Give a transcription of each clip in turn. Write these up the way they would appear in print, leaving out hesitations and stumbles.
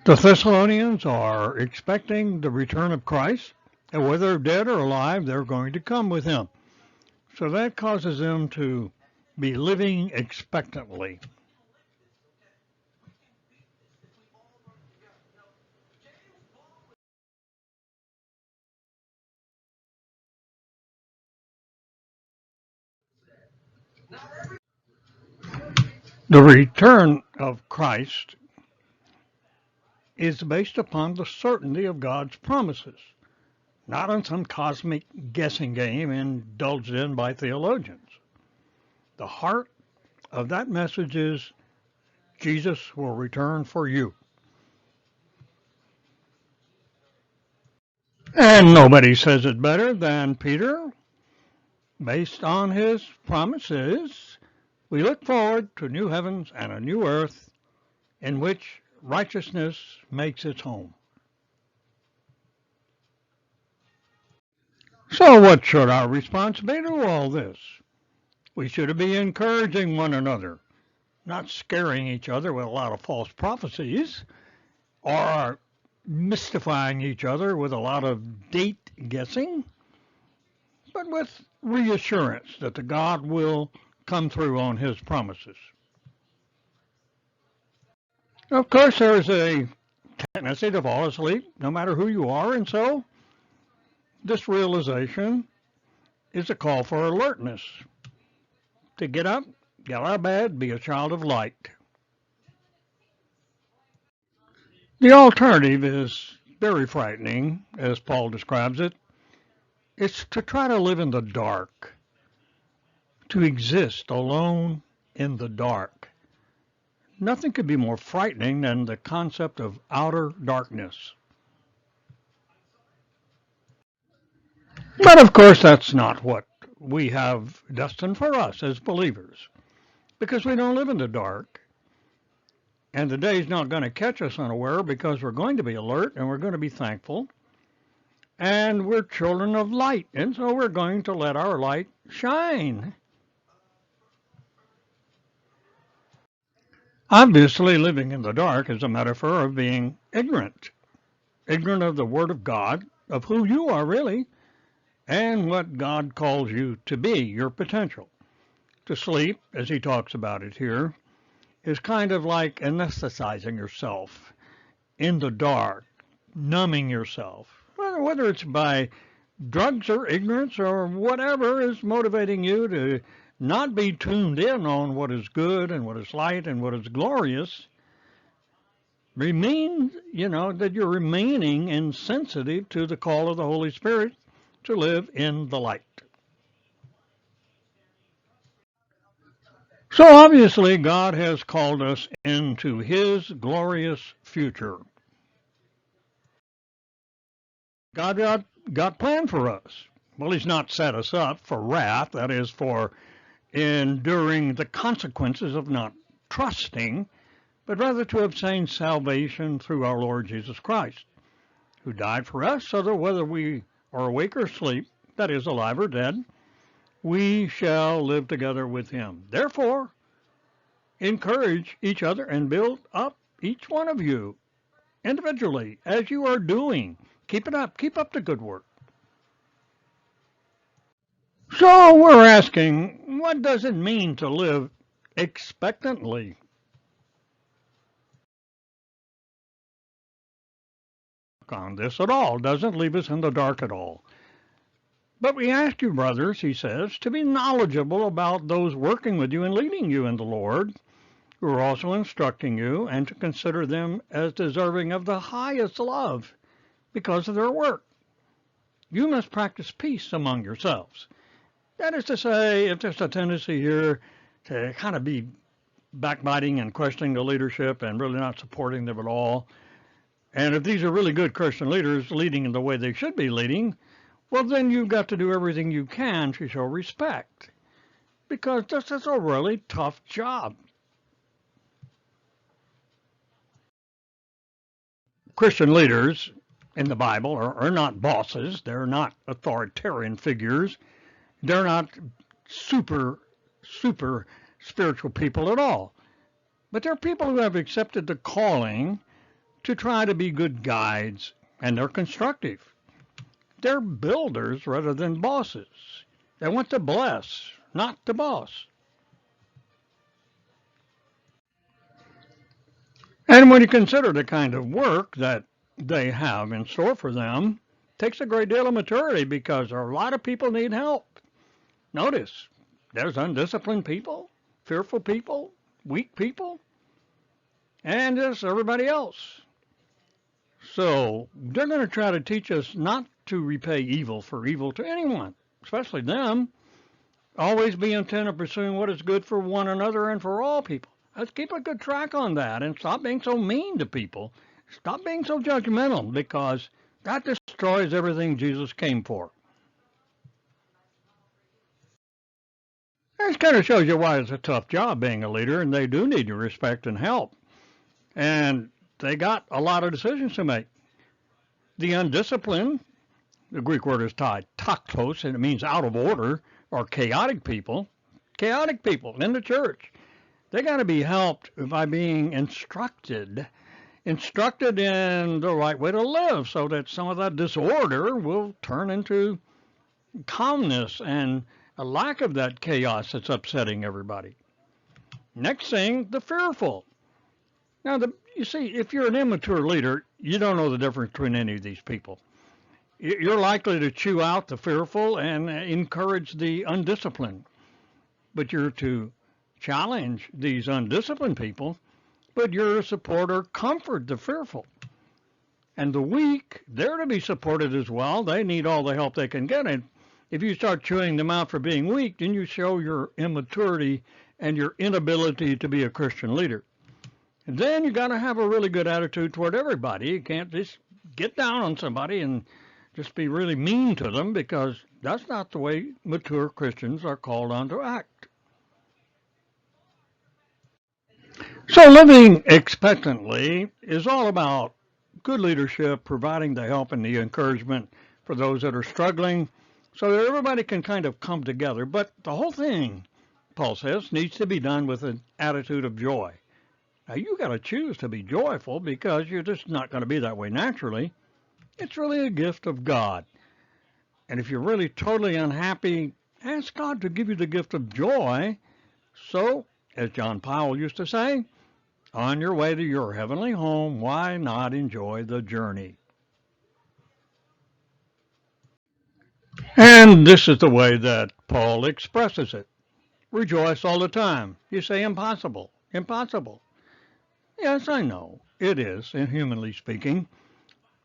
The Thessalonians are expecting the return of Christ, and whether dead or alive, they're going to come with him. So that causes them to be living expectantly. The return of Christ is based upon the certainty of God's promises, not on some cosmic guessing game indulged in by theologians. The heart of that message is Jesus will return for you. And nobody says it better than Peter. Based on his promises, we look forward to new heavens and a new earth in which righteousness makes its home. So what should our response be to all this? We should be encouraging one another, not scaring each other with a lot of false prophecies or mystifying each other with a lot of date guessing, but with reassurance that the God will come through on his promises. Of course, there's a tendency to fall asleep, no matter who you are, and so this realization is a call for alertness. To get up, get out of bed, be a child of light. The alternative is very frightening, as Paul describes it. It's to try to live in the dark, to exist alone in the dark. Nothing could be more frightening than the concept of outer darkness. But of course, that's not what we have destined for us as believers, because we don't live in the dark. And the day's not going to catch us unaware because we're going to be alert and we're going to be thankful. And we're children of light, and so we're going to let our light shine. Obviously, living in the dark is a metaphor of being ignorant of the Word of God, of who you are really, and what God calls you to be, your potential. To sleep, as he talks about it here, is kind of like anesthetizing yourself in the dark, numbing yourself, whether it's by drugs or ignorance or whatever is motivating you to not be tuned in on what is good and what is light and what is glorious. Remain, that you're remaining insensitive to the call of the Holy Spirit to live in the light. So obviously, God has called us into his glorious future. God got planned for us. Well, he's not set us up for wrath, that is, for enduring the consequences of not trusting, but rather to obtain salvation through our Lord Jesus Christ, who died for us, so that whether we are awake or asleep, that is, alive or dead, we shall live together with him. Therefore, encourage each other and build up each one of you individually as you are doing. Keep it up. Keep up the good work. So we're asking, what does it mean to live expectantly? On this at all doesn't leave us in the dark at all. But we ask you, brothers, he says, to be knowledgeable about those working with you and leading you in the Lord, who are also instructing you, and to consider them as deserving of the highest love because of their work. You must practice peace among yourselves. That is to say, if there's a tendency here to kind of be backbiting and questioning the leadership and really not supporting them at all, and if these are really good Christian leaders leading in the way they should be leading, well, then you've got to do everything you can to show respect, because this is a really tough job. Christian leaders in the Bible are not bosses. They're not authoritarian figures. They're not super spiritual people at all. But they're people who have accepted the calling to try to be good guides, and they're constructive. They're builders rather than bosses. They want to bless, not to boss. And when you consider the kind of work that they have in store for them, it takes a great deal of maturity because a lot of people need help. Notice, there's undisciplined people, fearful people, weak people, and just everybody else. So they're going to try to teach us not to repay evil for evil to anyone, especially them. Always be intent on pursuing what is good for one another and for all people. Let's keep a good track on that and stop being so mean to people. Stop being so judgmental because that destroys everything Jesus came for. This kind of shows you why it's a tough job being a leader, and they do need your respect and help. And they got a lot of decisions to make. The undisciplined, the Greek word is taktos, and it means out of order or chaotic people in the church. They got to be helped by being instructed in the right way to live so that some of that disorder will turn into calmness and a lack of that chaos that's upsetting everybody. Next thing, the fearful. Now, you see, if you're an immature leader, you don't know the difference between any of these people. You're likely to chew out the fearful and encourage the undisciplined. But you're to challenge these undisciplined people, but you're to support or comfort the fearful. And the weak, they're to be supported as well. They need all the help they can get. And if you start chewing them out for being weak, then you show your immaturity and your inability to be a Christian leader. And then you got to have a really good attitude toward everybody. You can't just get down on somebody and just be really mean to them, because that's not the way mature Christians are called on to act. So living expectantly is all about good leadership, providing the help and the encouragement for those that are struggling so that everybody can kind of come together. But the whole thing, Paul says, needs to be done with an attitude of joy. Now, you got to choose to be joyful because you're just not going to be that way naturally. It's really a gift of God. And if you're really totally unhappy, ask God to give you the gift of joy. So, as John Powell used to say, on your way to your heavenly home, why not enjoy the journey? And this is the way that Paul expresses it. Rejoice all the time. You say impossible. Impossible. Yes, I know. It is, humanly speaking.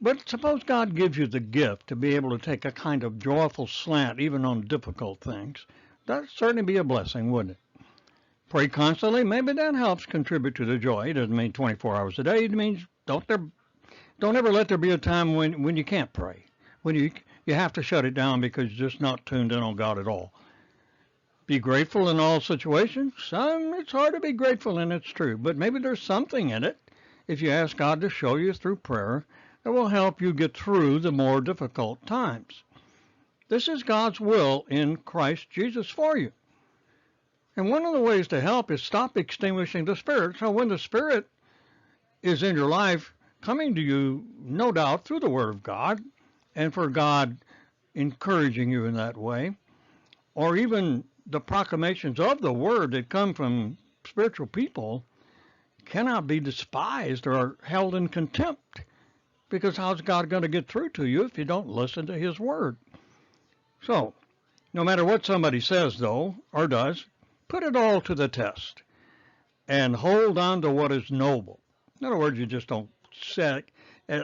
But suppose God gives you the gift to be able to take a kind of joyful slant even on difficult things. That'd certainly be a blessing, wouldn't it? Pray constantly. Maybe that helps contribute to the joy. It doesn't mean 24 hours a day. It means don't ever let there be a time when you can't pray, when you have to shut it down because you're just not tuned in on God at all. Be grateful in all situations. It's hard to be grateful, and it's true, but maybe there's something in it if you ask God to show you through prayer that will help you get through the more difficult times. This is God's will in Christ Jesus for you. And one of the ways to help is stop extinguishing the Spirit. So when the Spirit is in your life, coming to you, no doubt, through the Word of God, and for God encouraging you in that way, or even the proclamations of the Word that come from spiritual people, cannot be despised or held in contempt. Because how's God going to get through to you if you don't listen to His Word? So, no matter what somebody says, though, or does, put it all to the test and hold on to what is noble. In other words, you just don't sit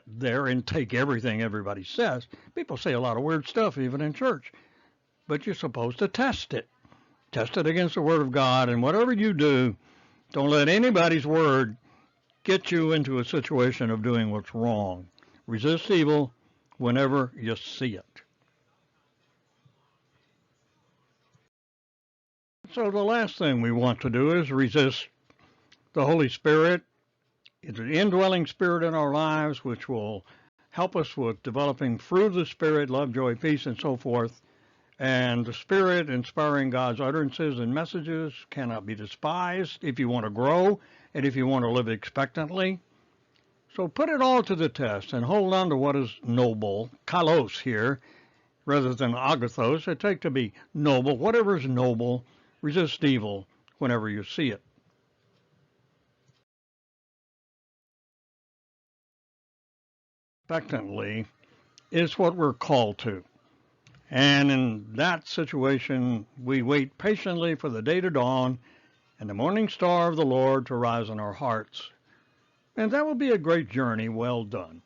there and take everything everybody says. People say a lot of weird stuff, even in church. But you're supposed to test it. Test it against the Word of God, and whatever you do, don't let anybody's word get you into a situation of doing what's wrong. Resist evil whenever you see it. So the last thing we want to do is resist the Holy Spirit. It's an indwelling spirit in our lives which will help us with developing fruit of the Spirit, love, joy, peace, and so forth. And the Spirit inspiring God's utterances and messages cannot be despised if you want to grow and if you want to live expectantly. So put it all to the test and hold on to what is noble, kalos here, rather than agathos. It take to be noble. Whatever is noble, resist evil whenever you see it. Expectantly is what we're called to. And in that situation, we wait patiently for the day to dawn and the morning star of the Lord to rise in our hearts. And that will be a great journey well done.